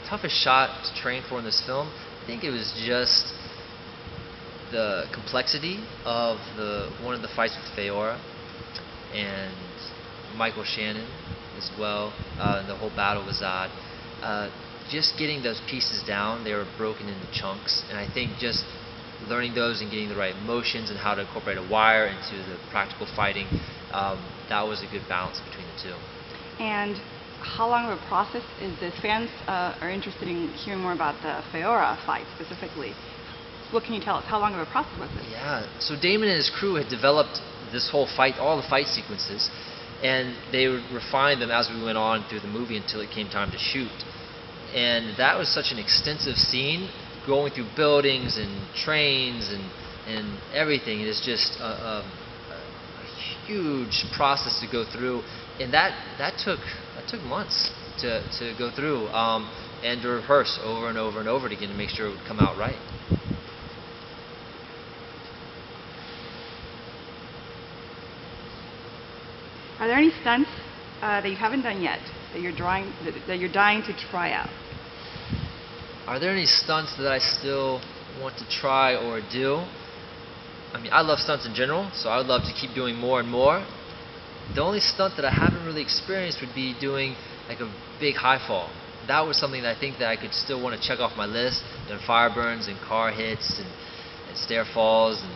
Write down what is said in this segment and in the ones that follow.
toughest shot to train for in this film, I think it was just the complexity of one of the fights with Feora and Michael Shannon as well. The whole battle with Zod. Just getting those pieces down, they were broken into chunks, and I think just learning those and getting the right motions and how to incorporate a wire into the practical fighting, that was a good balance between the two. And how long of a process is this? Fans are interested in hearing more about the Feora fight specifically. What can you tell us? How long of a process was this? Yeah, so Damon and his crew had developed this whole fight, all the fight sequences, and they would refine them as we went on through the movie until it came time to shoot. And that was such an extensive scene, going through buildings and trains and everything. It is just a huge process to go through, and that took months to go through and to rehearse over and over and over again to make sure it would come out right. Are there any stunts that you haven't done yet that you're dying to try out? Are there any stunts that I still want to try or do? I mean, I love stunts in general, so I would love to keep doing more and more. The only stunt that I haven't really experienced would be doing like a big high fall. That was something that I think that I could still want to check off my list. Done fire burns and car hits and stair falls and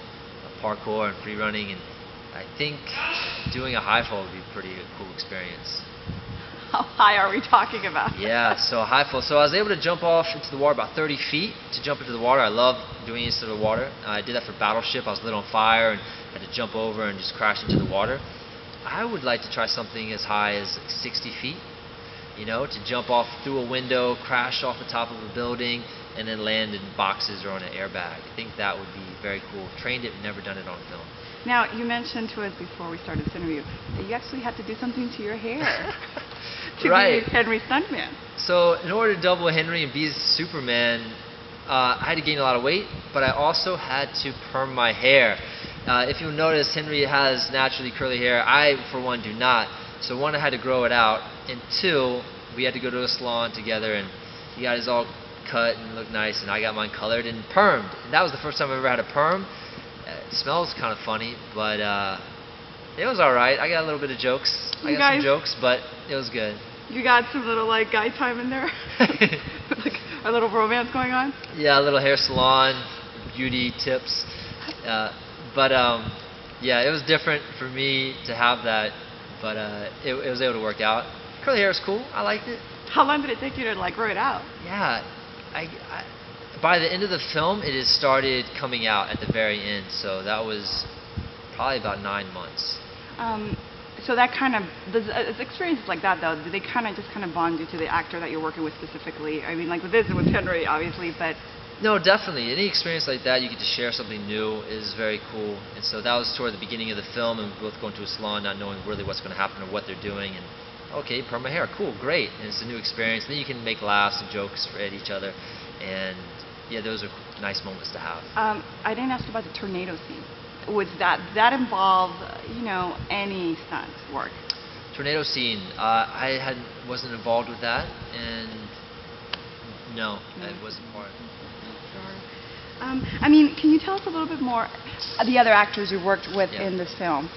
parkour and free running, and I think doing a high fall would be pretty cool experience. How high are we talking about? Yeah, so high fall. So I was able to jump off into the water about 30 feet to jump into the water. I love doing it into the water. I did that for Battleship. I was lit on fire and had to jump over and just crash into the water. I would like to try something as high as 60 feet, you know, to jump off through a window, crash off the top of a building, and then land in boxes or on an airbag. I think that would be very cool. Trained it, never done it on film. Now, you mentioned to us before we started this interview that you actually had to do something to your hair to right. be Henry Stuntman. So in order to double Henry and be Superman, I had to gain a lot of weight, but I also had to perm my hair. If you'll notice, Henry has naturally curly hair. I, for one, do not. So one, I had to grow it out, and two, we had to go to a salon together, and he got his all cut and looked nice, and I got mine colored and permed. And that was the first time I ever had a perm. It smells kind of funny, but it was all right. I got a little bit of jokes. I got some jokes, but it was good. You got some little like guy time in there, like a little romance going on. Yeah, a little hair salon, beauty tips, but yeah, it was different for me to have that, but it was able to work out. Curly hair is cool. I liked it. How long did it take you to like grow it out? Yeah, by the end of the film, it has started coming out at the very end, so that was probably about 9 months. So that kind of, experiences like that though, do they kind of bond you to the actor that you're working with specifically? I mean, like with this, it was Henry, obviously, but... No, definitely. Any experience like that, you get to share something new, is very cool. And so that was toward the beginning of the film, and we both going to a salon, not knowing really what's going to happen or what they're doing, and okay, perm my hair, cool, great. And it's a new experience. And then you can make laughs and jokes at each other, and yeah, those are nice moments to have. I didn't ask about the tornado scene. Was that involve, you know, any stunt work? Tornado scene, I wasn't involved with that, and no, it wasn't part of it. Sure. I mean, can you tell us a little bit more the other actors you worked with in this film?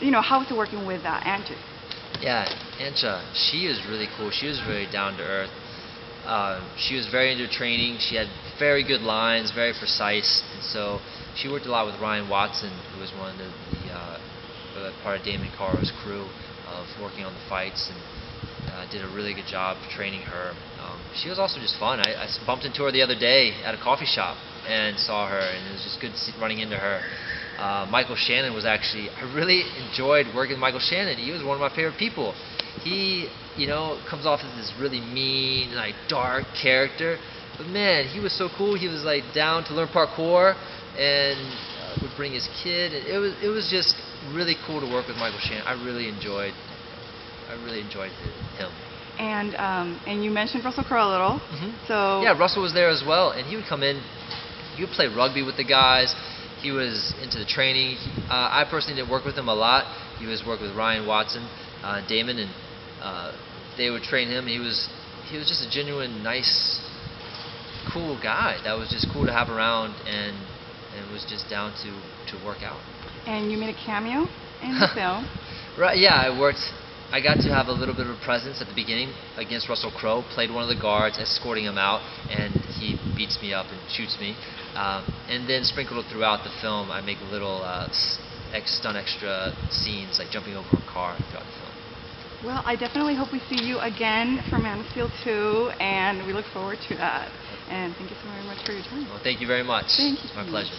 You know, how was it working with Angie? Yeah, Ancha, she is really cool. She was very down to earth. She was very into training. She had very good lines, very precise, and so she worked a lot with Ryan Watson, who was one of the part of Damon Caro's crew of working on the fights, and did a really good job training her. She was also just fun. I bumped into her the other day at a coffee shop and saw her, and it was just good running into her. Michael Shannon was actually, I really enjoyed working with Michael Shannon. He was one of my favorite people. He, you know, comes off as this really mean, like dark character, but man, he was so cool. He was like down to learn parkour and would bring his kid. It was just really cool to work with Michael Shannon. I really enjoyed him. And you mentioned Russell Crowe a little. So yeah, Russell was there as well, and he would come in. He would play rugby with the guys. He was into the training. I personally didn't work with him a lot. He was working with Ryan Watson, Damon, and they would train him. He was he was just a genuine, nice, cool guy that was just cool to have around, and was just down to work out. And you made a cameo in the film. Right, yeah, I got to have a little bit of a presence at the beginning against Crowe. Played one of the guards, escorting him out, and he beats me up and shoots me. And then sprinkled throughout the film, I make little stunt extra scenes, like jumping over a car throughout the film. Well, I definitely hope we see you again for Man of Steel 2, and we look forward to that. And thank you so very much for your time. Well, thank you very much. Thank you. My pleasure.